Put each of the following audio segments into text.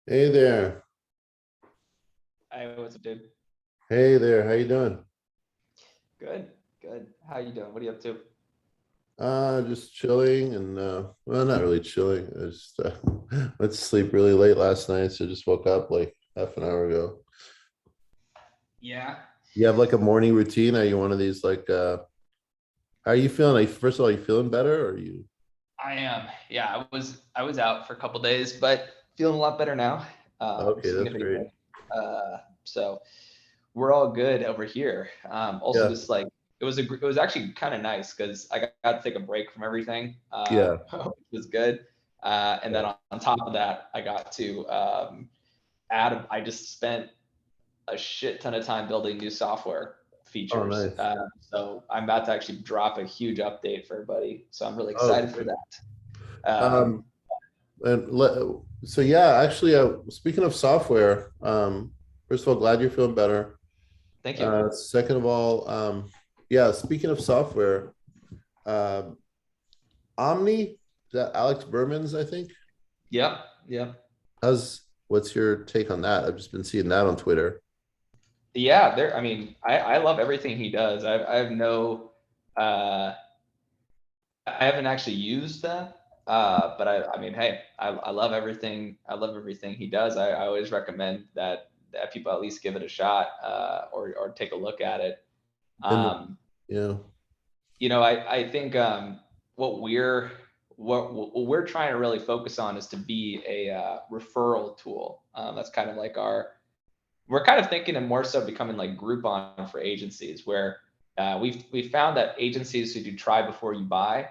Hey there. Hey, what's up, dude? Hey there. How you doing? Good, good. How you doing? What are you up to? Just chilling and well, not really chilling. I just went to sleep really late last night, so just woke up like half an hour ago. Yeah, You have like a morning routine? Are you one of these like how are you feeling? Like first of all, are you feeling better or are you I am. Yeah, I was out for a couple days, but feeling a lot better now, okay, that's great. significantly. So we're all good over here. Also, Yeah, just like it was actually kind of nice because got to take a break from everything, yeah. which was good. And then on top of that, I got to I just spent a shit ton of time building new software Oh, features. nice. So I'm about to actually drop a huge update for everybody. So I'm really Oh, excited for great. that. Um, and so yeah, actually, speaking of software, first of all, glad you're feeling better. Thank you. Second of all, yeah, speaking of software, um, Omni, is that Alex Berman's, I think? Yep. Yep. What's your take on that? I've just been seeing that on Twitter. Yeah. There. I mean, I love everything he does. I have no. Uh, I haven't actually used that. But I mean, hey, I love everything. I love everything he does. I always recommend that people at least give it a shot, or take a look at it. And Um, yeah, I think what we're what we're trying to really focus on is to be a referral tool. That's kind of like we're kind of thinking and more so becoming like Groupon for agencies, where we've found that agencies who do try before you buy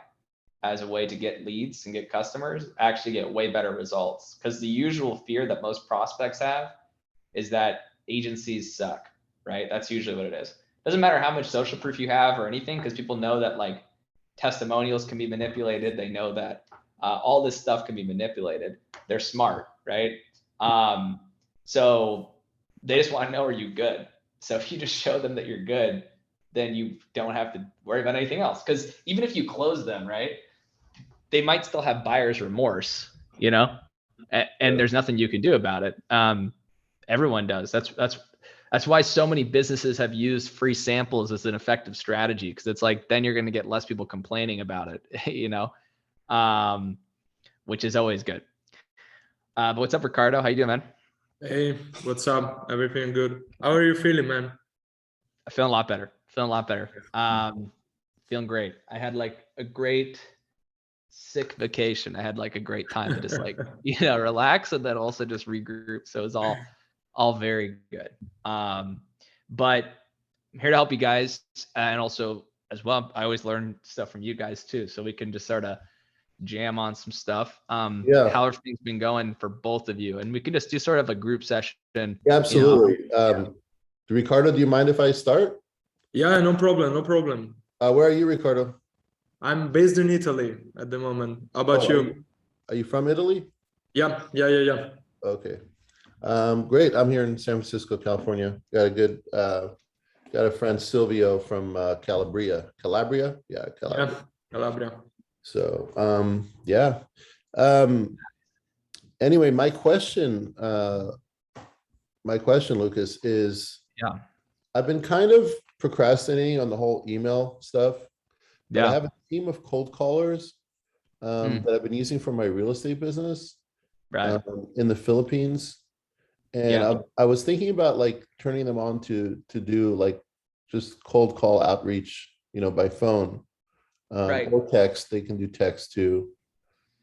as a way to get leads and get customers actually get way better results, because the usual fear that most prospects have is that agencies suck, right? That's usually what it is. Doesn't matter how much social proof you have or anything, because people know that like testimonials can be manipulated. They know that all this stuff can be manipulated. They're smart, right? Um, so they just want to know, are you good? So if you just show them that you're good, then you don't have to worry about anything else. Because even if you close them, right, they might still have buyer's remorse, and yeah, there's nothing you can do about it. Everyone does. That's why so many businesses have used free samples as an effective strategy, because it's like then you're going to get less people complaining about it, um, which is always good. But what's up, Ricardo? How you doing, man? Hey, what's up? Everything good? How are you feeling, man? I feeling a lot better. Feeling a lot better. Feeling great. I had like a great sick vacation. I had like a great time to just like relax and then also just regroup. So it was all very good. Um, but I'm here to help you guys, and also as well, I always learn stuff from you guys too, so we can just sort of jam on some stuff. yeah, How everything's been going for both of you, and we can just do sort of a group session. yeah, You know, absolutely. Ricardo, do you mind if I start? Yeah, no problem, no problem. Where are you, Ricardo? I'm based in Italy at the moment. How Oh, about you? are you from Italy? Yeah. Okay. Great. I'm here in San Francisco, California. Got a friend Silvio from Calabria. Calabria? Yeah, Yeah, Calabria. Calabria. So, yeah. Um, anyway, my question, Lucas, is yeah, I've been kind of procrastinating on the whole email stuff, but I yeah, have a team of cold callers mm, that I've been using for my real estate business right, in the Philippines. And yeah, I was thinking about like turning them on to do like just cold call outreach, by phone right. or text. They can do text too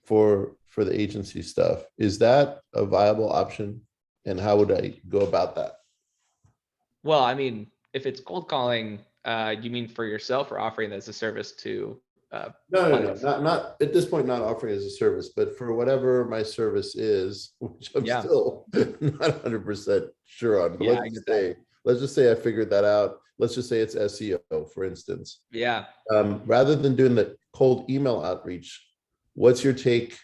for the agency stuff. Is that a viable option? And how would I go about that? Well, I mean, if it's cold calling, you mean for yourself or offering it as a service to No, clients? not at this point, not offering as a service, but for whatever my service is, which I'm Yeah, still not 100% sure on. But yeah, I get that. let's just say I figured that out. Let's just say it's SEO, for instance. Yeah, Rather than doing the cold email outreach, what's your take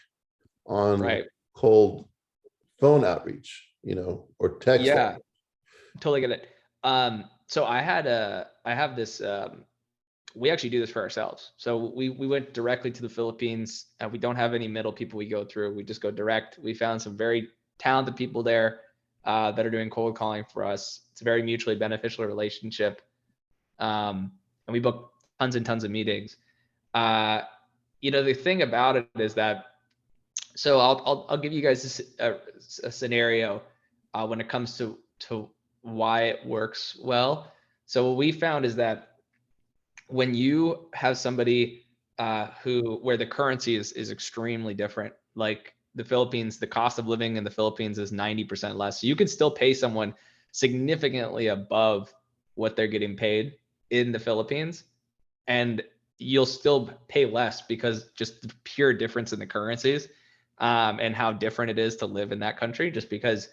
on right. cold phone outreach, or text? Yeah, totally get it. So I have this. We actually do this for ourselves. So we went directly to the Philippines. We don't have any middle people we go through. We just go direct. We found some very talented people there that are doing cold calling for us. It's a very mutually beneficial relationship. And we book tons and tons of meetings. The thing about it is that, so I'll give you guys a scenario when it comes to why it works well. So what we found is that when you have somebody where the currency is extremely different, like the Philippines, the cost of living in the Philippines is 90% less. So you could still pay someone significantly above what they're getting paid in the Philippines, and you'll still pay less because just the pure difference in the currencies and how different it is to live in that country, just because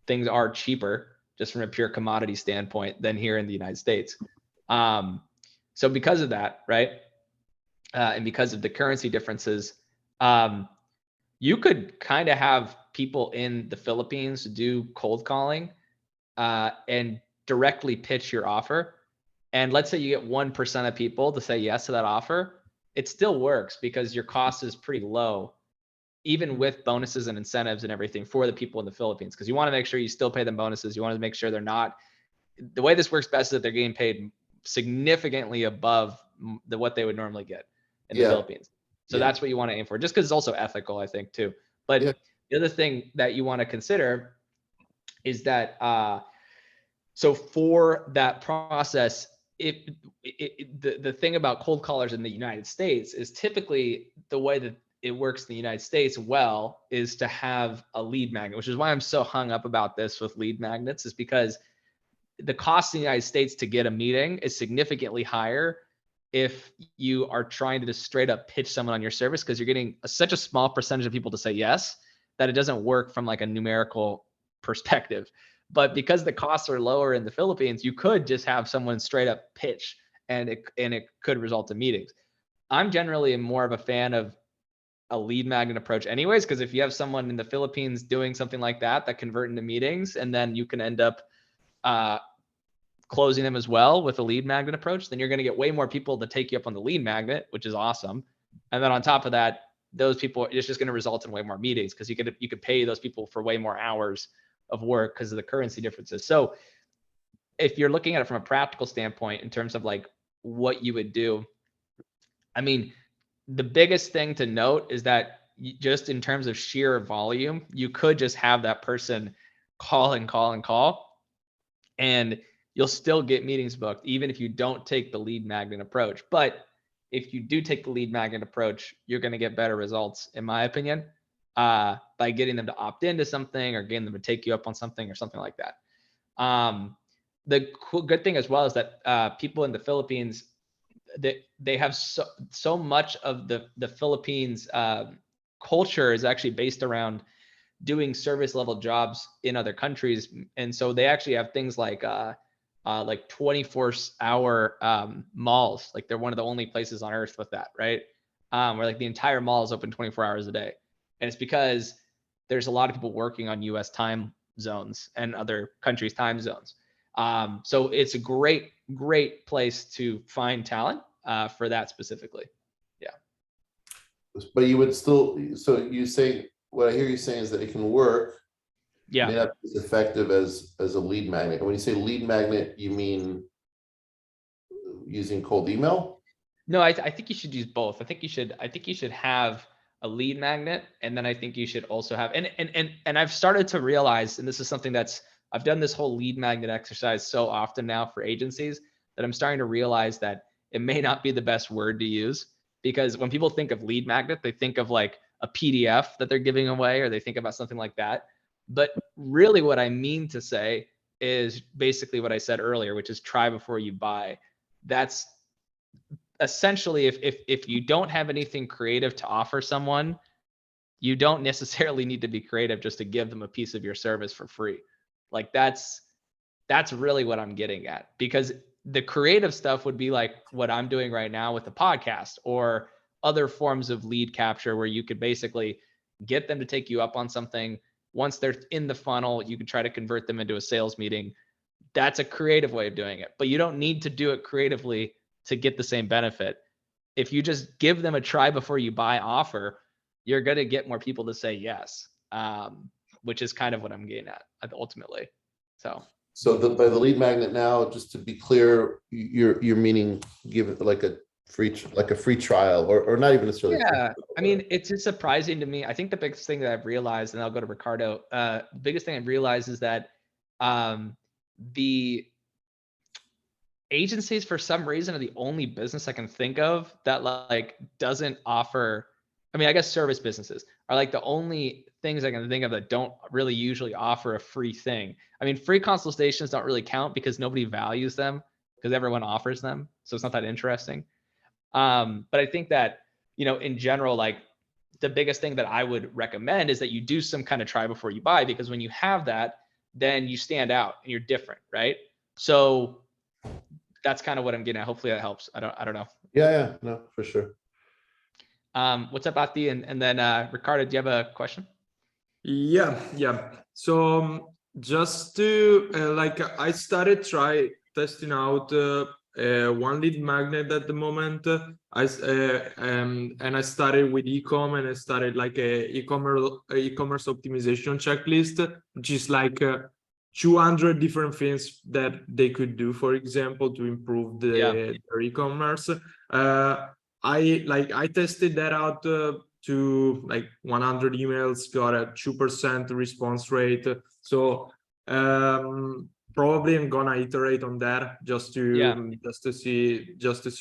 things are cheaper just from a pure commodity standpoint than here in the United States. So because of that, right, and because of the currency differences, you could kind of have people in the Philippines do cold calling and directly pitch your offer. And let's say you get 1% of people to say yes to that offer, it still works because your cost is pretty low, even with bonuses and incentives and everything for the people in the Philippines. Because you want to make sure you still pay them bonuses. You want to make sure they're not, the way this works best is that they're getting paid significantly above what they would normally get in the Philippines. So that's what you want to aim for, just because it's also ethical, I think, too. But the other thing that you want to consider is that, so for that process, the thing about cold callers in the United States is typically the way that it works in the United States well is to have a lead magnet, which is why I'm so hung up about this with lead magnets, is because the cost in the United States to get a meeting is significantly higher if you are trying to just straight up pitch someone on your service, because you're getting such a small percentage of people to say yes that it doesn't work from like a numerical perspective. But because the costs are lower in the Philippines, you could just have someone straight up pitch and it could result in meetings. I'm generally more of a fan of a lead magnet approach anyways, because if you have someone in the Philippines doing something like that convert into meetings, and then you can end up closing them as well with a lead magnet approach, then you're going to get way more people to take you up on the lead magnet, which is awesome. And then on top of that, those people, it's just going to result in way more meetings because you could pay those people for way more hours of work because of the currency differences. So if you're looking at it from a practical standpoint in terms of like what you would do, I mean, the biggest thing to note is that just in terms of sheer volume, you could just have that person call and call and call, and you'll still get meetings booked even if you don't take the lead magnet approach. But if you do take the lead magnet approach, you're going to get better results, in my opinion, by getting them to opt into something or getting them to take you up on something or something like that. The good thing as well is that people in the Philippines, they have so much of the Philippines culture is actually based around doing service level jobs in other countries. And so they actually have things like 24-hour malls. Like they're one of the only places on earth with that, right? Where like the entire mall is open 24 hours a day. And it's because there's a lot of people working on US time zones and other countries' time zones. So it's a great place to find talent for that specifically. Yeah. But you would still, so you say, what I hear you saying is that it can work. Yeah. May not be as effective as a lead magnet. And when you say lead magnet, you mean using cold email? No, I think you should use both. I think you should have a lead magnet, and then I think you should also have and I've started to realize, and this is something I've done this whole lead magnet exercise so often now for agencies that I'm starting to realize that it may not be the best word to use, because when people think of lead magnet, they think of like a PDF that they're giving away, or they think about something like that. But really what I mean to say is basically what I said earlier, which is try before you buy. That's essentially, if you don't have anything creative to offer someone, you don't necessarily need to be creative just to give them a piece of your service for free. Like that's really what I'm getting at, because the creative stuff would be like what I'm doing right now with the podcast or other forms of lead capture, where you could basically get them to take you up on something. Once they're in the funnel, you can try to convert them into a sales meeting. That's a creative way of doing it, but you don't need to do it creatively to get the same benefit. If you just give them a try before you buy offer, you're going to get more people to say yes. which is kind of what I'm getting at ultimately. So. So by the lead magnet now, just to be clear, you're meaning give it like a free trial, or not even necessarily. Yeah, I mean, it's just surprising to me. I think the biggest thing that I've realized, and I'll go to Ricardo. The biggest thing I've realized is that the agencies, for some reason, are the only business I can think of that like doesn't offer. I mean, I guess service businesses are like the only things I can think of that don't really usually offer a free thing. I mean, free consultations don't really count because nobody values them because everyone offers them, so it's not that interesting. But I think that, in general, like the biggest thing that I would recommend is that you do some kind of try before you buy, because when you have that, then you stand out and you're different, right? So that's kind of what I'm getting at. Hopefully that helps. I don't know. Yeah, no, for sure. What's up, Ati? And then Ricardo, do you have a question? Yeah. So just to I started testing out one lead magnet at the moment. And I started with ecom, and I started like a e-commerce optimization checklist, which is like 200 different things that they could do, for example, to improve their e-commerce. I tested that out to like 100 emails, got a 2% response rate. So probably I'm gonna iterate on that just to see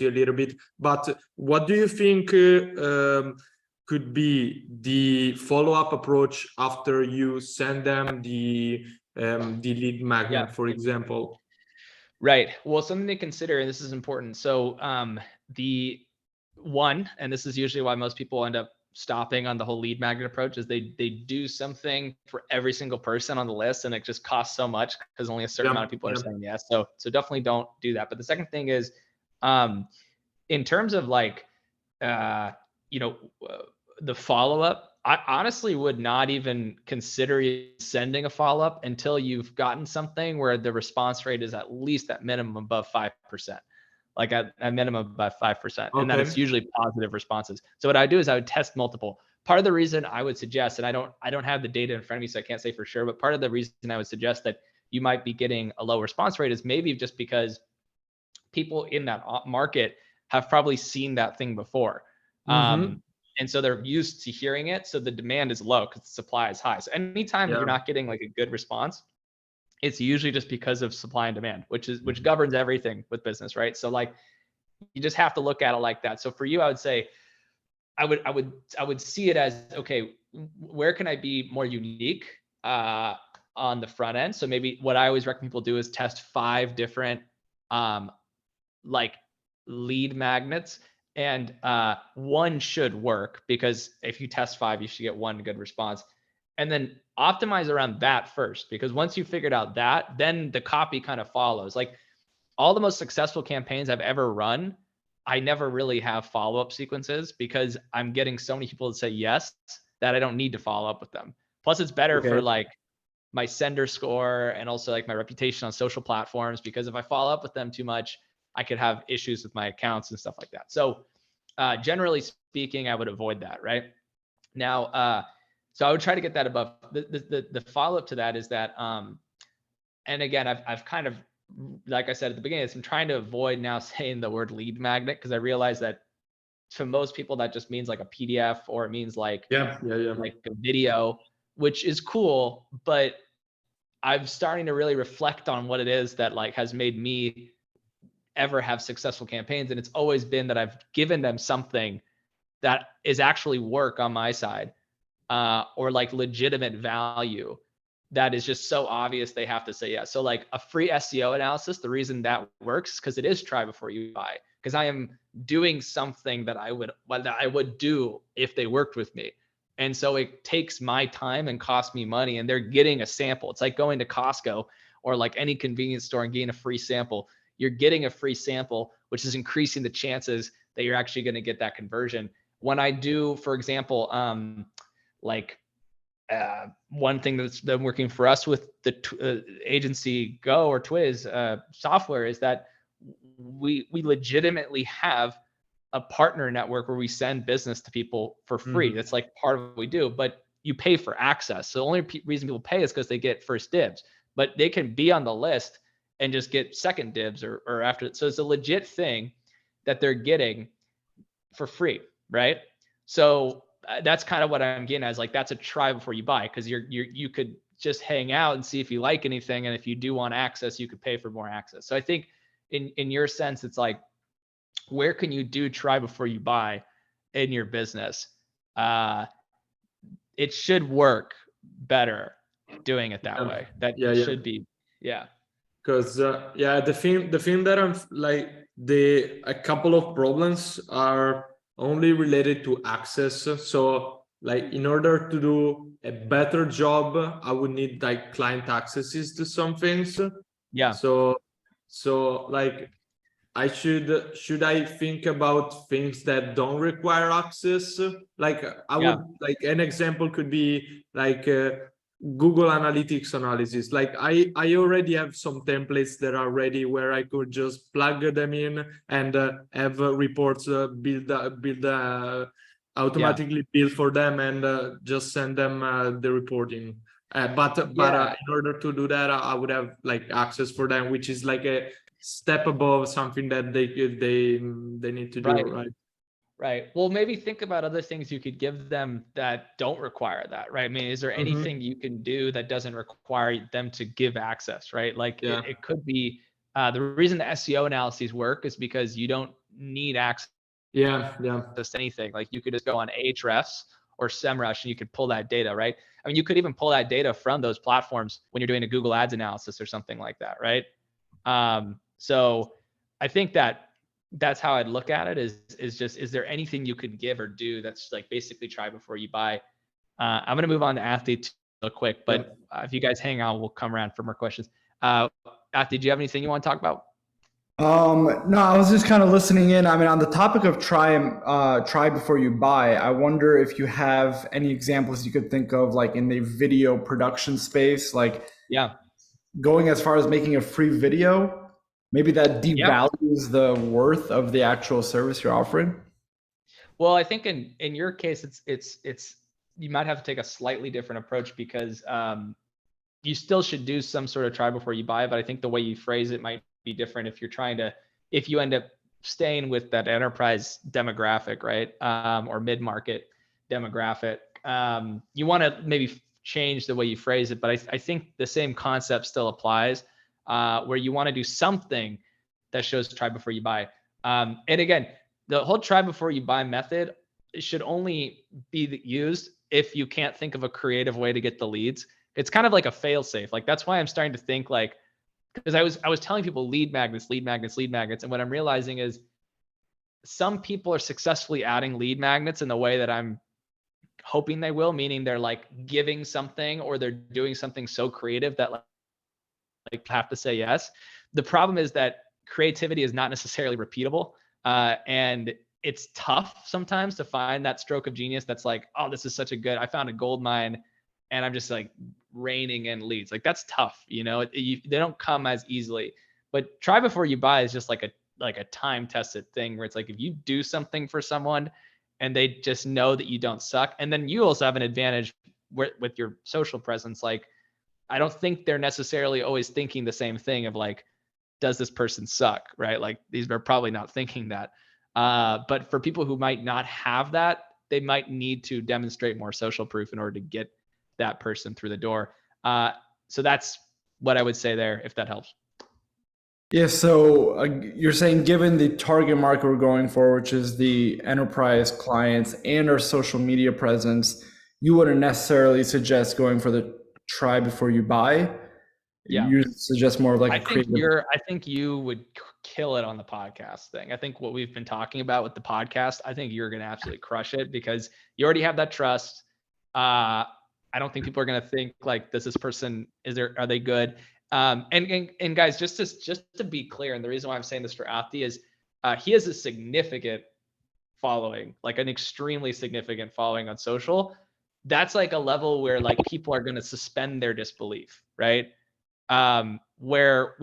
a little bit. But what do you think could be the follow-up approach after you send them the lead magnet, for example? Right. Well, something to consider, and this is important. So the one, and this is usually why most people end up stopping on the whole lead magnet approach, is they do something for every single person on the list, and it just costs so much because only a certain amount of people are saying yes. So definitely don't do that. But the second thing is, in terms of like, the follow-up, I honestly would not even consider sending a follow-up until you've gotten something where the response rate is at least at minimum above 5%, like at minimum above 5%, and that it's usually positive responses. So what I would do is I would test multiple. Part of the reason I would suggest, and I don't have the data in front of me, so I can't say for sure, but part of the reason I would suggest that you might be getting a low response rate is maybe just because people in that market have probably seen that thing before. And so they're used to hearing it. So the demand is low because the supply is high. So anytime you're not getting like a good response, it's usually just because of supply and demand, which governs everything with business, right? So like, you just have to look at it like that. So for you, I would say, I would see it as, okay, where can I be more unique on the front end? So maybe what I always recommend people do is test 5 different like lead magnets. And one should work, because if you test 5, you should get 1 good response. And then optimize around that first, because once you figured out that, then the copy kind of follows. Like all the most successful campaigns I've ever run, I never really have follow-up sequences because I'm getting so many people to say yes that I don't need to follow up with them. Plus it's better for like my sender score and also like my reputation on social platforms, because if I follow up with them too much, I could have issues with my accounts and stuff like that. So generally speaking, I would avoid that, right? Now, so I would try to get that above. The follow-up to that is that, and again, I've kind of, like I said at the beginning, I'm trying to avoid now saying the word lead magnet, because I realize that to most people that just means like a PDF, or it means like like a video, which is cool, but I'm starting to really reflect on what it is that like has made me ever have successful campaigns. And it's always been that I've given them something that is actually work on my side, or like legitimate value that is just so obvious they have to say yes. So like a free SEO analysis, the reason that works is because it is try before you buy, because I am doing something that I would do if they worked with me. And so it takes my time and costs me money, and they're getting a sample. It's like going to Costco or like any convenience store and getting a free sample. You're getting a free sample, which is increasing the chances that you're actually going to get that conversion. When I do, for example, one thing that's been working for us with the agency Go or Twiz software is that we legitimately have a partner network where we send business to people for free. That's like part of what we do, but you pay for access. So the only reason people pay is because they get first dibs, but they can be on the list and just get second dibs or after. So it's a legit thing that they're getting for free, right? So that's kind of what I'm getting at, is like, that's a try before you buy, because you could just hang out and see if you like anything, and if you do want access, you could pay for more access. So I think in your sense, it's like, where can you do try before you buy in your business? It should work better doing it that way. That should be, yeah. Because the thing that I'm like, a couple of problems are only related to access. So like, in order to do a better job, I would need like client accesses to some things. Yeah. So like, should I think about things that don't require access? Like I would, like, an example could be like Google Analytics analysis. Like I already have some templates that are ready where I could just plug them in and have reports automatically build for them, and just send them the reporting. But in order to do that, I would have like access for them, which is like a step above something that they need to do, right? Right. Well, maybe think about other things you could give them that don't require that, right? I mean, is there anything you can do that doesn't require them to give access, right? Like it could be, the reason the SEO analyses work is because you don't need access to anything. Like you could just go on Ahrefs or SEMrush and you could pull that data, right? I mean, you could even pull that data from those platforms when you're doing a Google Ads analysis or something like that, right? So I think that's how I'd look at it, is there anything you could give or do that's like basically try before you buy? I'm going to move on to Athlete real quick, but if you guys hang on, we'll come around for more questions. Athlete, do you have anything you want to talk about? No, I was just kind of listening in. I mean, on the topic of try before you buy, I wonder if you have any examples you could think of, like in the video production space, like going as far as making a free video, maybe that devalues the worth of the actual service you're offering. Well, I think in your case, it's you might have to take a slightly different approach, because you still should do some sort of try before you buy, but I think the way you phrase it might be different if you end up staying with that enterprise demographic, right? Or mid-market demographic. You want to maybe change the way you phrase it, but I think the same concept still applies, where you want to do something that shows try before you buy. And again, the whole try before you buy method should only be used if you can't think of a creative way to get the leads. It's kind of like a fail safe. Like that's why I'm starting to think, like, because I was telling people lead magnets. And what I'm realizing is some people are successfully adding lead magnets in the way that I'm hoping they will, meaning they're like giving something, or they're doing something so creative that like have to say yes. The problem is that creativity is not necessarily repeatable. And it's tough sometimes to find that stroke of genius that's like, oh, this is such a good, I found a gold mine and I'm just like raining in leads. Like that's tough, you know, they don't come as easily. But try before you buy is just like a time tested thing, where it's like, if you do something for someone and they just know that you don't suck, and then you also have an advantage with your social presence. Like, I don't think they're necessarily always thinking the same thing of like, does this person suck, right? Like these are probably not thinking that. But for people who might not have that, they might need to demonstrate more social proof in order to get that person through the door. So that's what I would say there, if that helps. Yeah, so you're saying, given the target market we're going for, which is the enterprise clients and our social media presence, you wouldn't necessarily suggest going for the try before you buy. You suggest more of like I think you would kill it on the podcast thing. I think what we've been talking about with the podcast, I think you're going to absolutely crush it, because you already have that trust. I don't think people are going to think like, does this person, are they good? And guys, just to be clear, and the reason why I'm saying this for Apti is he has a significant following, like an extremely significant following on social. That's like a level where like people are going to suspend their disbelief, right? Where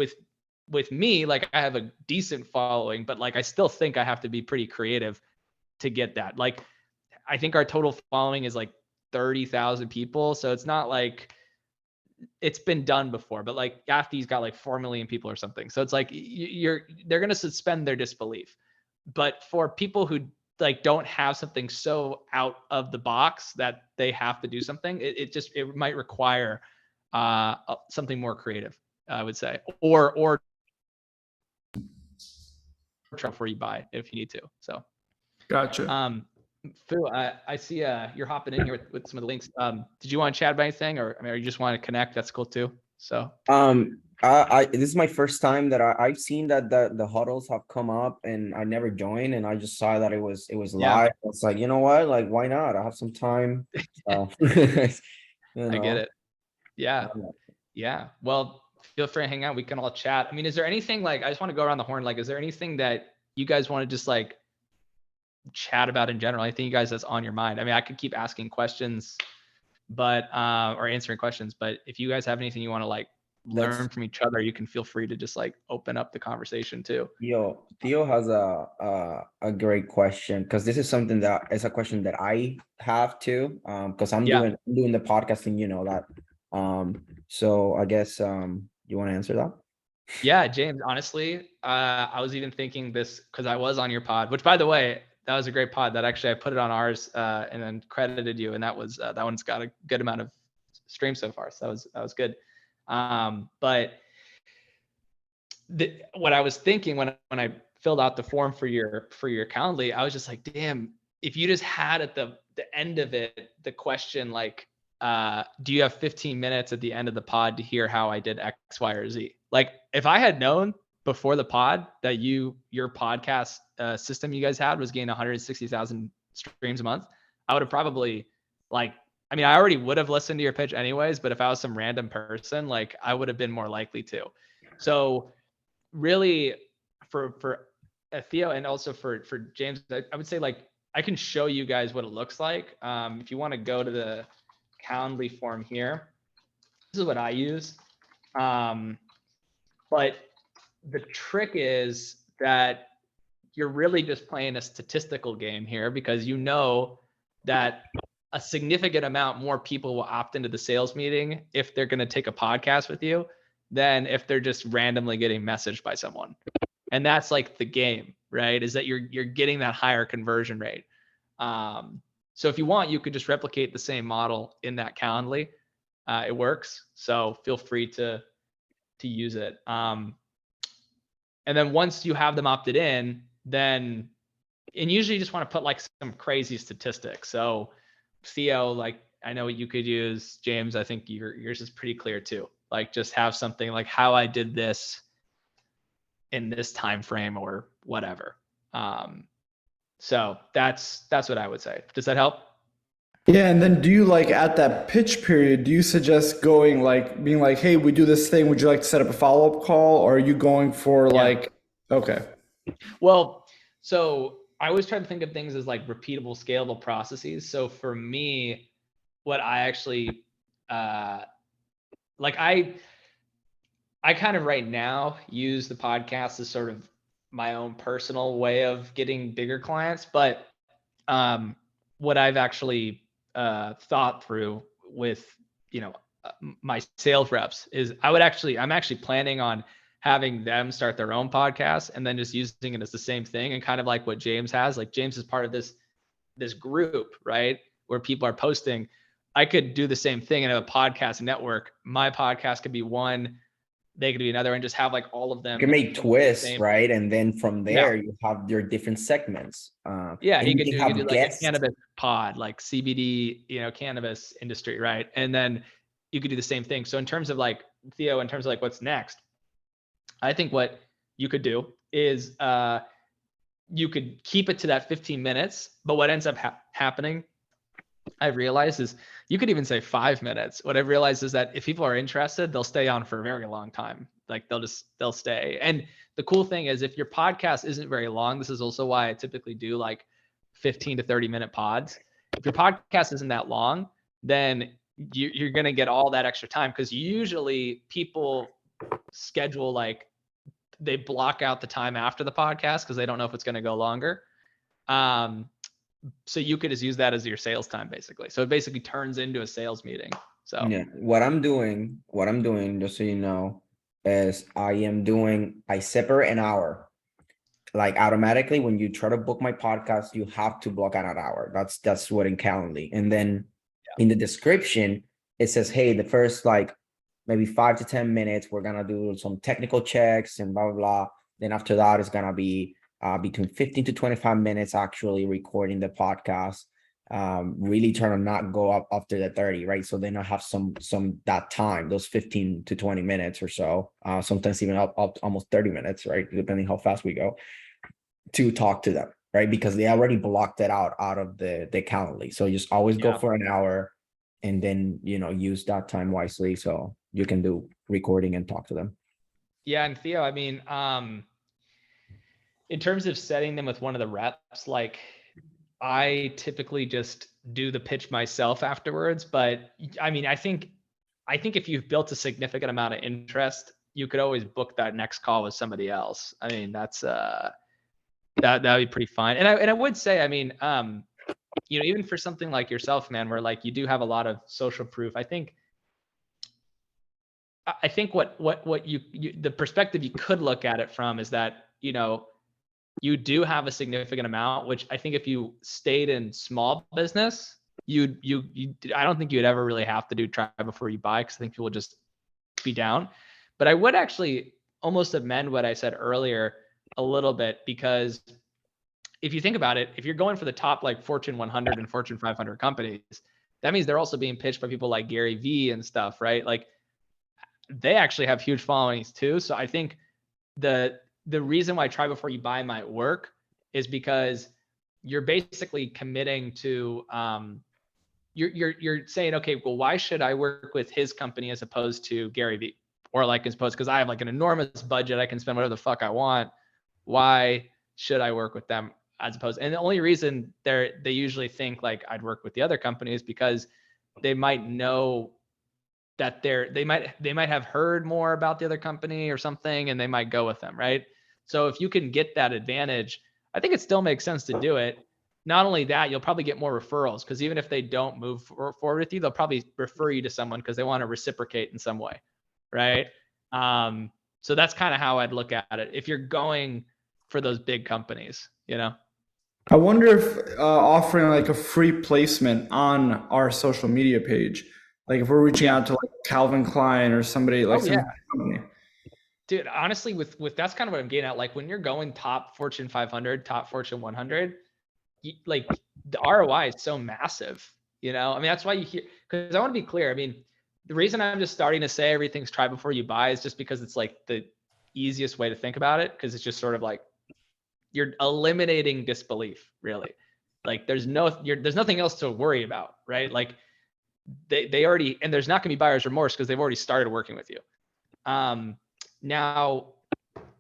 with me, like I have a decent following, but like I still think I have to be pretty creative to get that. Like I think our total following is like 30,000 people. So it's not like it's been done before, but like Yafty's got like 4 million people or something. So it's like they're going to suspend their disbelief. But for people who like don't have something so out of the box that they have to do something, it might require something more creative, I would say, or before you buy if you need to. So Gotcha. Phil, I see you're hopping in here with some of the links. Did you want to chat about anything, or I mean, or you just want to connect? That's cool too. So I this is my first time that I've seen that the huddles have come up, and I never joined, and I just saw that it was Yeah. live. It's like, you know what, like, why not? I have some time. I get it. Yeah. Well, feel free to hang out. We can all chat. I mean, is there anything like, I just want to go around the horn. Like, is there anything that you guys want to just like chat about in general? Anything you guys that's on your mind? I mean, I could keep asking questions, but or answering questions, but if you guys have anything you want to like learn from each other, you can feel free to just like open up the conversation too. Theo has a great question, because this is something that is a question that I have too. Because I'm doing the podcasting, you know that. So I guess you want to answer that? Yeah, James, honestly, I was even thinking this because I was on your pod, which by the way, that was a great pod. That actually I put it on ours and then credited you, and that was that one's got a good amount of streams so far. So that was good. But what I was thinking when I filled out the form for your Calendly, I was just like, damn, if you just had at the end of it the question like, do you have 15 minutes at the end of the pod to hear how I did X, Y, or Z? Like, if I had known before the pod that your podcast system you guys had was getting 160,000 streams a month, I would have probably like, I mean, I already would have listened to your pitch anyways, but if I was some random person, like I would have been more likely to. So really for Theo and also for James, I would say like, I can show you guys what it looks like. If you want to go to the Calendly form here, this is what I use. But the trick is that you're really just playing a statistical game here, because you know that a significant amount more people will opt into the sales meeting if they're going to take a podcast with you than if they're just randomly getting messaged by someone. And that's like the game, right? Is that you're getting that higher conversion rate. So if you want, you could just replicate the same model in that Calendly. It works. So feel free to use it. And then once you have them opted in, then, and usually you just want to put like some crazy statistics. So Theo, like I know what you could use. James, I think yours is pretty clear too. Like just have something like how I did this in this time frame or whatever. So that's what I would say. Does that help? Yeah, and then do you like at that pitch period, do you suggest going like being like, hey, we do this thing, would you like to set up a follow-up call? Or are you going for like, okay. Well, so I always try to think of things as like repeatable, scalable processes. So for me, what I actually like I kind of right now use the podcast as sort of my own personal way of getting bigger clients. But what I've actually thought through with, my sales reps is I'm actually planning on having them start their own podcast and then just using it as the same thing. And kind of like what James has, like James is part of this group, right? Where people are posting. I could do the same thing and have a podcast network. My podcast could be one, they could be another, and just have like all of them. You can make twists, right? And then from there, you have your different segments. Yeah, and you could do like guests. a cannabis pod, like CBD, cannabis industry, right? And then you could do the same thing. So in terms of like Theo, in terms of like what's next, I think what you could do is you could keep it to that 15 minutes, but what ends up happening, I've realized, is you could even say 5 minutes. What I've realized is that if people are interested, they'll stay on for a very long time. Like they'll stay. And the cool thing is if your podcast isn't very long, this is also why I typically do like 15 to 30 minute pods. If your podcast isn't that long, then you're going to get all that extra time, because usually people schedule like they block out the time after the podcast because they don't know if it's going to go longer. so you could just use that as your sales time basically. So it basically turns into a sales meeting. So Yeah, what I'm doing, just so you know, is I separate an hour. Like automatically when you try to book my podcast, you have to block out an hour. That's what in Calendly. And then in the description, it says, hey, the first like maybe 5 to 10 minutes, we're gonna do some technical checks and blah blah blah. Then after that, it's gonna be between 15 to 25 minutes actually recording the podcast. Really trying to not go up after the 30, right? So then I have some that time, those 15 to 20 minutes or so, sometimes even up almost 30 minutes, right? Depending how fast we go to talk to them, right? Because they already blocked it out of the Calendly. So just always go for an hour and then, use that time wisely so you can do recording and talk to them. Yeah. And Theo, I mean, in terms of setting them with one of the reps, like I typically just do the pitch myself afterwards. But I mean, I think if you've built a significant amount of interest, you could always book that next call with somebody else. I mean, that's that'd be pretty fine. And I would say, I mean, even for something like yourself, man, where like you do have a lot of social proof, I think what you the perspective you could look at it from is that, you do have a significant amount, which I think if you stayed in small business, I don't think you'd ever really have to do try before you buy, because I think people would just be down. But I would actually almost amend what I said earlier a little bit, because if you think about it, if you're going for the top like Fortune 100 and Fortune 500 companies, that means they're also being pitched by people like Gary Vee and stuff, right? Like they actually have huge followings too. So I think the reason why try before you buy might work is because you're basically committing to, you're saying, okay, well, why should I work with his company as opposed to Gary Vee? Or like, as opposed, because I have like an enormous budget, I can spend whatever the fuck I want. Why should I work with them as opposed? And the only reason they usually think like I'd work with the other companies because they might know that they might have heard more about the other company or something, and they might go with them, right? So if you can get that advantage, I think it still makes sense to do it. Not only that, you'll probably get more referrals, because even if they don't move forward with you, they'll probably refer you to someone because they want to reciprocate in some way, right? So that's kind of how I'd look at it if you're going for those big companies, I wonder if offering like a free placement on our social media page, like if we're reaching out to like Calvin Klein or somebody like some company. Dude, honestly, with that's kind of what I'm getting at. Like when you're going top Fortune 500, top Fortune 100, like the ROI is so massive, I mean, that's why you hear, because I want to be clear. I mean, the reason I'm just starting to say everything's try before you buy is just because it's like the easiest way to think about it. Because it's just sort of like you're eliminating disbelief, really. Like there's nothing else to worry about, right? Like they already, and there's not going to be buyer's remorse because they've already started working with you. Now,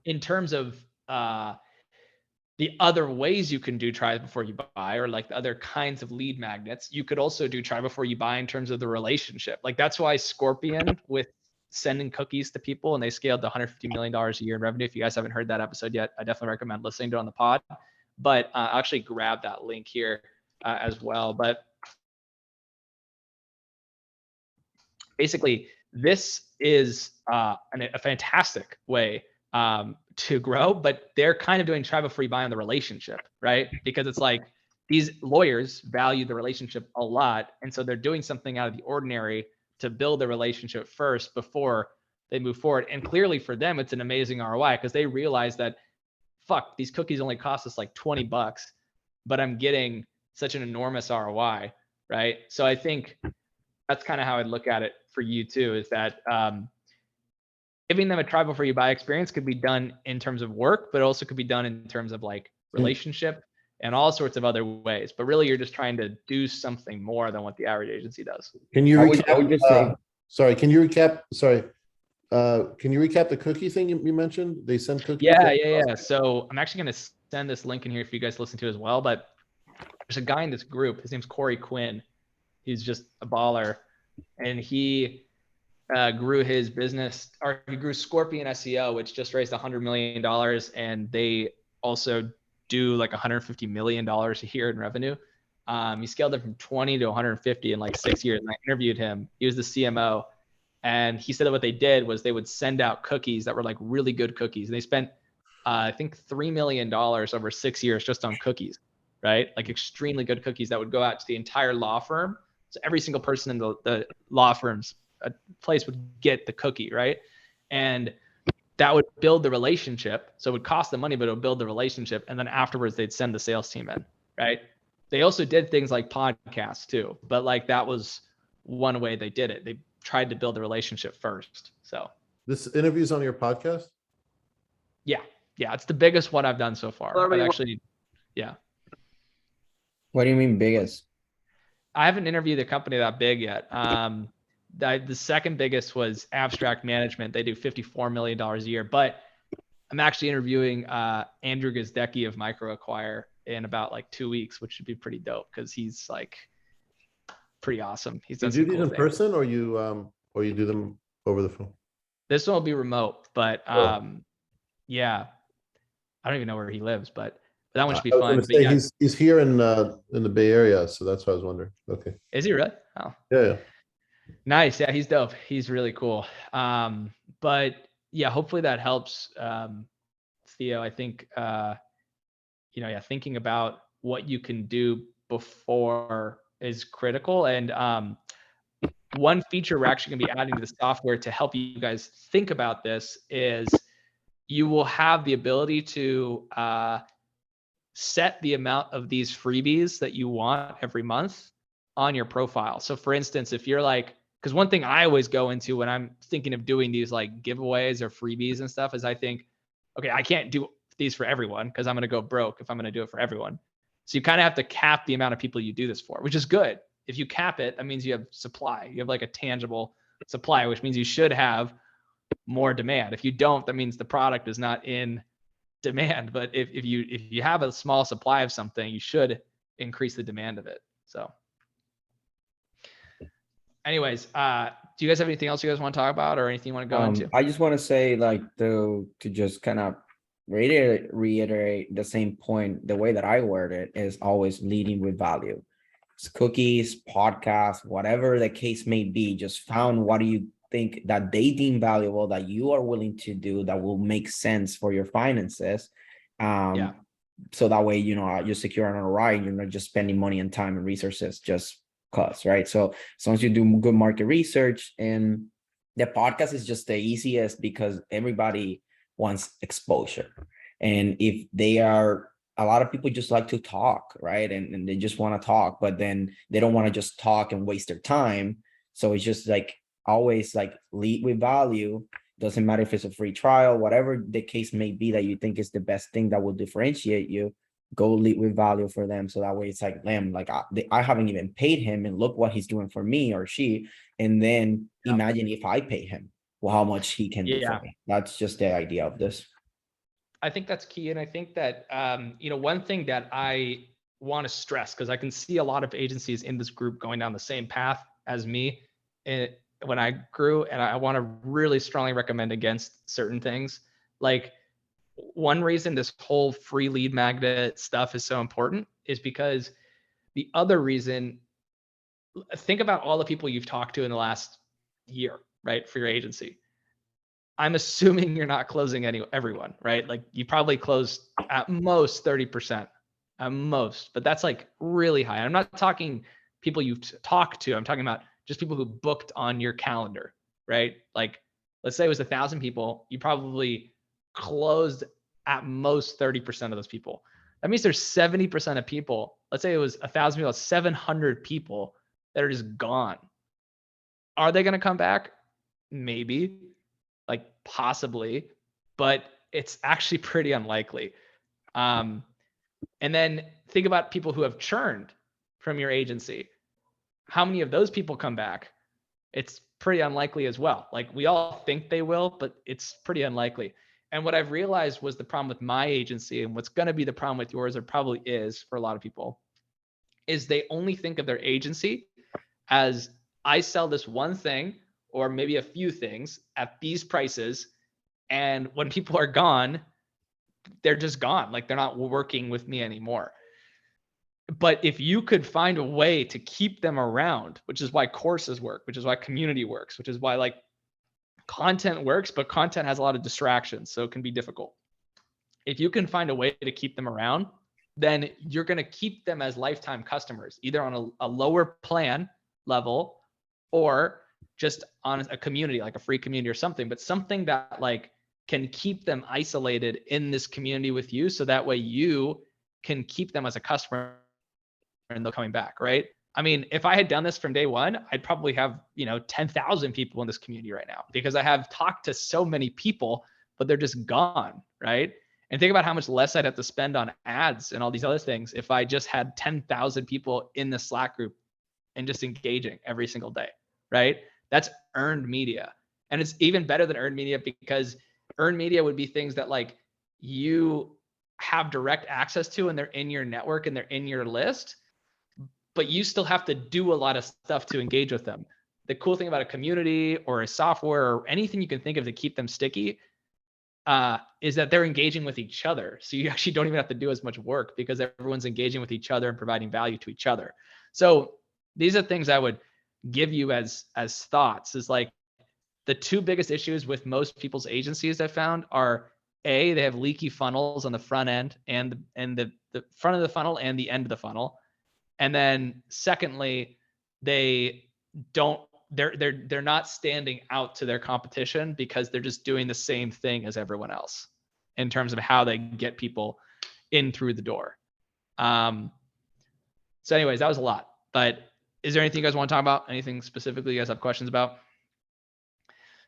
in terms of the other ways you can do try before you buy, or like the other kinds of lead magnets, you could also do try before you buy in terms of the relationship. Like that's why Scorpion, with sending cookies to people, and they scaled to $150 million a year in revenue. If you guys haven't heard that episode yet, I definitely recommend listening to it on the pod. But I'll actually grab that link here as well. But basically, this is a fantastic way to grow, but they're kind of doing try before you buy on the relationship, right? Because it's like these lawyers value the relationship a lot. And so they're doing something out of the ordinary to build the relationship first before they move forward. And clearly for them, it's an amazing ROI because they realize that, fuck, these cookies only cost us like $20, but I'm getting such an enormous ROI, right? So I think that's kind of how I'd look at it for you too, is that giving them a try before you buy experience could be done in terms of work, but also could be done in terms of like relationship and all sorts of other ways. But really, you're just trying to do something more than what the average agency does. Can you I recap? would just say, Sorry, can you recap? Sorry, can you recap the cookie thing you mentioned? They send cookies. Yeah. So I'm actually going to send this link in here for you guys to listen to as well. But there's a guy in this group. His name's Corey Quinn. He's just a baller, and he grew his business, or he grew Scorpion SEO, which just raised $100 million, and they also do like $150 million a year in revenue. He scaled it from 20 to 150 in like 6 years. And I interviewed him. He was the CMO. And he said that what they did was they would send out cookies that were like really good cookies. And they spent, I think, $3 million over 6 years just on cookies, right? Like extremely good cookies that would go out to the entire law firm. So every single person in the law firm's place would get the cookie, right? And that would build the relationship. So it would cost them money, but it would build the relationship. And then afterwards, they'd send the sales team in, right? They also did things like podcasts too, but like that was one way they did it. They tried to build the relationship first. So This interview's on your podcast? yeah, it's the biggest one I've done so far. I've actually, yeah. What do you mean biggest? I haven't interviewed a company that big yet. The second biggest was Abstract Management. They do $54 million a year, but I'm actually interviewing Andrew Gazdecki of MicroAcquire in about like 2 weeks, which should be pretty dope because he's like pretty awesome. He's Do done you some do these cool in things. person or you do them over the phone? This one will be remote, but Oh. yeah, I don't even know where he lives, but that one should be I was fun. gonna But say, yeah, he's here in the Bay Area, so that's why I was wondering. Okay. is he really? Oh, Yeah. nice. Yeah, he's dope. He's really cool. But yeah, hopefully that helps. Theo, I think thinking about what you can do before is critical. And one feature we're actually gonna be adding to the software to help you guys think about this is you will have the ability to set the amount of these freebies that you want every month on your profile. So for instance, if you're like, because one thing I always go into when I'm thinking of doing these like giveaways or freebies and stuff is I think, okay, I can't do these for everyone because I'm going to go broke if I'm going to do it for everyone. So you kind of have to cap the amount of people you do this for, which is good. If you cap it, that means you have supply. You have like a tangible supply, which means you should have more demand. If you don't, that means the product is not in demand. But if you have a small supply of something, you should increase the demand of it. So anyways, do you guys have anything else you guys want to talk about or anything you want to go into? I just want to say, like, to just kind of reiterate the same point. The way that I word it is always leading with value. It's cookies, podcasts, whatever the case may be. Just found what do you think that they deem valuable that you are willing to do that will make sense for your finances. Yeah. So that way, you're secure on a ride. You're not just spending money and time and resources just cause, right? So as long as you do good market research, and the podcast is just the easiest because everybody wants exposure. And if they are, a lot of people just like to talk, right? And they just want to talk, but then they don't want to just talk and waste their time. So it's just like always like lead with value. Doesn't matter if it's a free trial, whatever the case may be that you think is the best thing that will differentiate you, go lead with value for them. So that way it's like, damn, like I haven't even paid him and look what he's doing for me or she. And then imagine if I pay him, well, how much he can do for me. That's just the idea of this. I think that's key. And I think that, one thing that I want to stress, because I can see a lot of agencies in this group going down the same path as me when I grew, and I want to really strongly recommend against certain things. Like, one reason this whole free lead magnet stuff is so important is because the other reason, think about all the people you've talked to in the last year, right? For your agency. I'm assuming you're not closing everyone, right? Like you probably closed at most 30%, at most, but that's like really high. I'm not talking people you've talked to. I'm talking about just people who booked on your calendar, right? Like, let's say it was 1,000 people. You probably closed at most 30% of those people. That means there's 70% of people. Let's say it was 1,000 people, 700 people that are just gone. Are they going to come back? Maybe, like possibly, but it's actually pretty unlikely. And then think about people who have churned from your agency. How many of those people come back? It's pretty unlikely as well. Like we all think they will, but it's pretty unlikely. And what I've realized was the problem with my agency, and what's going to be the problem with yours, or probably is for a lot of people, is they only think of their agency as I sell this one thing or maybe a few things at these prices. And when people are gone, they're just gone. Like they're not working with me anymore. But if you could find a way to keep them around, which is why courses work, which is why community works, which is why like content works, but content has a lot of distractions, so it can be difficult. If you can find a way to keep them around, then you're going to keep them as lifetime customers, either on a lower plan level or just on a community, like a free community or something, but something that like can keep them isolated in this community with you. So that way you can keep them as a customer and they're coming back, right? I mean, if I had done this from day one, I'd probably have, 10,000 people in this community right now because I have talked to so many people, but they're just gone, right? And think about how much less I'd have to spend on ads and all these other things if I just had 10,000 people in the Slack group and just engaging every single day, right? That's earned media. And it's even better than earned media because earned media would be things that like you have direct access to and they're in your network and they're in your list, but you still have to do a lot of stuff to engage with them. The cool thing about a community or a software or anything you can think of to keep them sticky is that they're engaging with each other. So you actually don't even have to do as much work because everyone's engaging with each other and providing value to each other. So these are things I would give you as thoughts is like the two biggest issues with most people's agencies I found are A, they have leaky funnels on the front end and the front of the funnel and the end of the funnel. And then secondly, they're not standing out to their competition because they're just doing the same thing as everyone else in terms of how they get people in through the door. So anyways, that was a lot, but is there anything you guys want to talk about? Anything specifically you guys have questions about?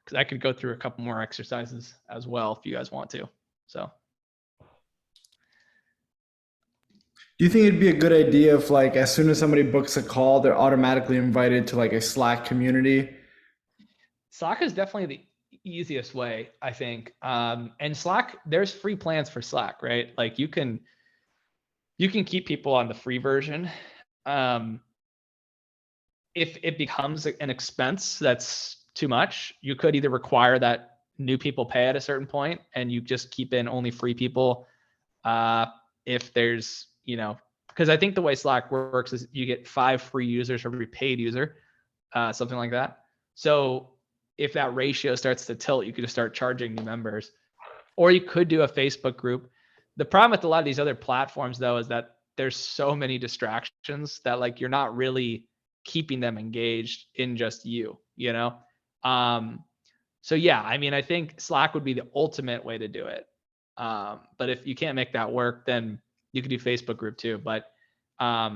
Because I could go through a couple more exercises as well if you guys want to. So. Do you think it'd be a good idea if like as soon as somebody books a call, they're automatically invited to like a Slack community? Slack is definitely the easiest way, I think. And Slack, there's free plans for Slack, right? Like you can keep people on the free version. If it becomes an expense that's too much, you could either require that new people pay at a certain point and you just keep in only free people. If there's, because I think the way Slack works is you get 5 free users for every paid user, something like that. So if that ratio starts to tilt, you could just start charging new members, or you could do a Facebook group. The problem with a lot of these other platforms though, is that there's so many distractions that like, you're not really keeping them engaged in just you. So yeah, I mean, I think Slack would be the ultimate way to do it. But if you can't make that work, then you could do Facebook group too. But I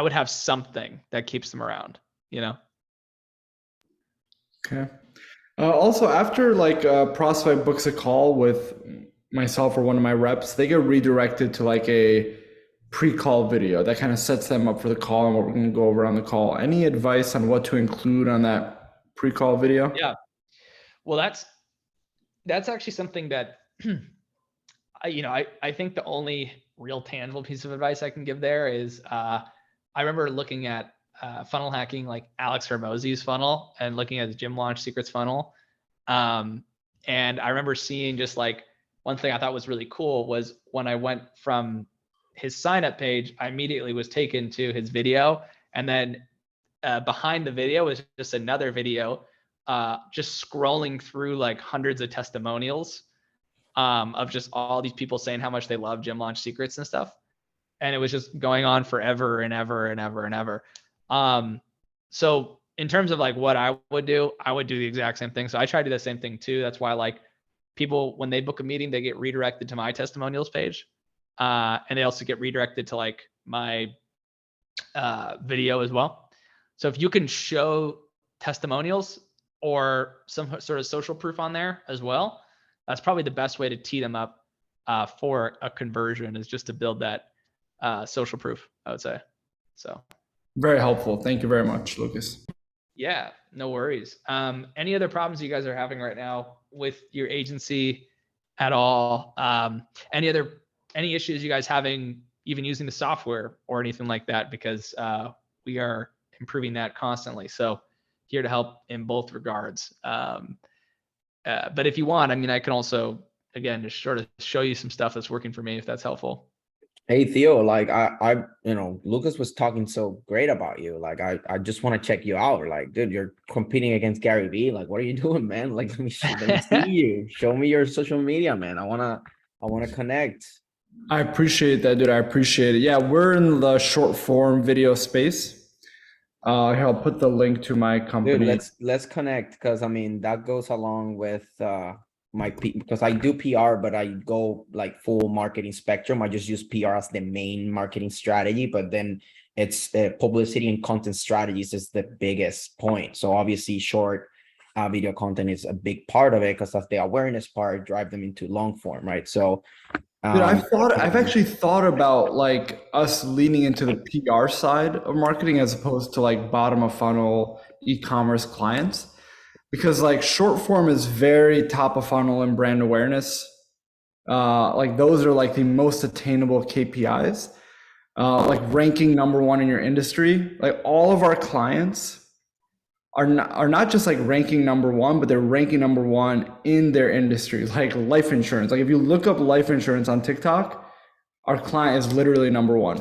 would have something that keeps them around, Okay. Also, after like a prospect books a call with myself or one of my reps, they get redirected to like a pre-call video that kind of sets them up for the call and what we're going to go over on the call. Any advice on what to include on that pre-call video? Yeah. Well, that's actually something that I think the only real tangible piece of advice I can give there is I remember looking at funnel hacking, like Alex Hormozi's funnel, and looking at the Gym Launch Secrets funnel. And I remember seeing just like one thing I thought was really cool was when I went from his sign up page, I immediately was taken to his video. And then behind the video was just another video, just scrolling through like hundreds of testimonials of just all these people saying how much they love Gym Launch Secrets and stuff. And it was just going on forever and ever and ever and ever. So in terms of like what I would do the exact same thing. So I try to do the same thing too. That's why like people, when they book a meeting, they get redirected to my testimonials page. And they also get redirected to like my video as well. So if you can show testimonials or some sort of social proof on there as well, that's probably the best way to tee them up for a conversion, is just to build that social proof, I would say. So very helpful. Thank you very much, Lucas. Yeah, no worries. Any other problems you guys are having right now with your agency at all? Any issues you guys having even using the software or anything like that? Because we are improving that constantly. So here to help in both regards. But if you want, I mean, I can also, again, just sort of show you some stuff that's working for me if that's helpful. Hey Theo, like you know, Lucas was talking so great about you. Like I just want to check you out. Like, dude, you're competing against Gary Vee. Like, what are you doing, man? Like, let me see you. Show me your social media, man. I wanna connect. I appreciate that, dude. I appreciate it. Yeah, we're in the short form video space. Here, I'll put the link to my Dude, company. let's connect because I mean that goes along with my because I do PR, but I go like full marketing spectrum. I just use PR as the main marketing strategy, but then it's publicity and content strategies is the biggest point. So obviously, short video content is a big part of it because that's the awareness part, drive them into long form, right? So Dude, um, I've actually thought about like us leaning into the PR side of marketing as opposed to like bottom of funnel e-commerce clients. Because like short form is very top of funnel and brand awareness. Like those are like the most attainable KPIs. Like ranking number one in your industry. Like all of our clients are not just like ranking number one, but they're ranking number one in their industry, like life insurance. Like if you look up life insurance on TikTok, our client is literally number one.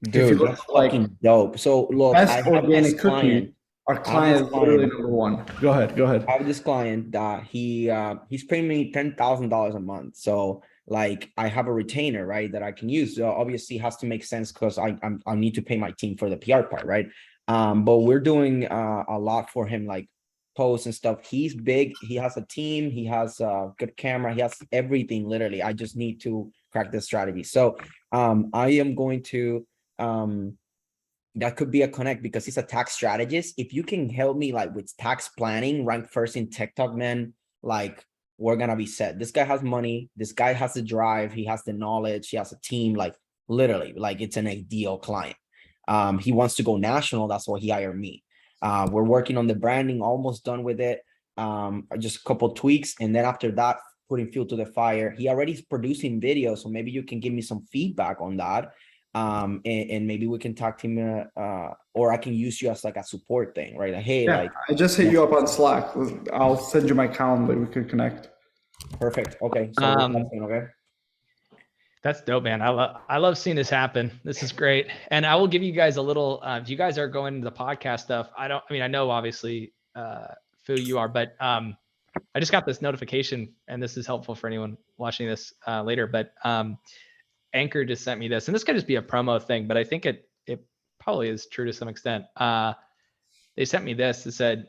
If you dude, look that's up like fucking dope. So look, I best have this organic cookie, client. our I have this client is literally client. number one. Go ahead, go ahead. I have this client that he's paying me $10,000 a month. So like I have a retainer, right, that I can use. So obviously it has to make sense because I need to pay my team for the PR part, right? But we're doing a lot for him, like posts and stuff. He's big, he has a team, he has a good camera, he has everything literally. I just need to crack the strategy. So I am going to that could be a connect because he's a tax strategist. If you can help me like with tax planning, rank first in TikTok, man, like we're gonna be set. This guy has money, this guy has the drive, he has the knowledge, he has a team, like literally, like it's an ideal client. He wants to go national, that's why he hired me. We're working on the branding, almost done with it. Just a couple tweaks, and then after that, putting fuel to the fire. He already is producing videos, so maybe you can give me some feedback on that. And maybe we can talk to him or I can use you as like a support thing, right? Like, hey, Yeah, like I just hit you up on Slack. I'll send you my calendar. We could connect. perfect. Okay, so we're Um, talking, okay. That's dope, man. I love seeing this happen. This is great. And I will give you guys a little, if you guys are going into the podcast stuff, I mean, I know obviously, who you are, but, I just got this notification and this is helpful for anyone watching this, later, but, Anchor just sent me this, and this could just be a promo thing, but I think it probably is true to some extent. They sent me this. It said,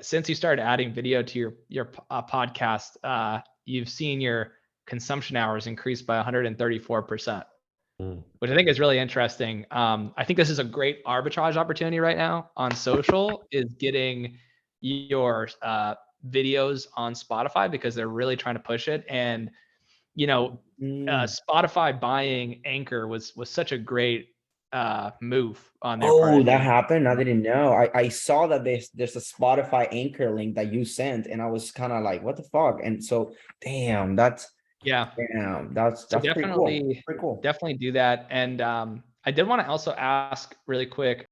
since you started adding video to your podcast, you've seen your consumption hours increase by 134%, which I think is really interesting. I think this is a great arbitrage opportunity right now on social, is getting your videos on Spotify because they're really trying to push it. And Spotify buying Anchor was such a great move on their part. Oh, that happened. I didn't know. I saw that there's a Spotify Anchor link that you sent, and I was kind of like, what the fuck? And so, damn, that's Yeah. that's So pretty cool. Pretty cool. definitely do that. And I did want to also ask really quick,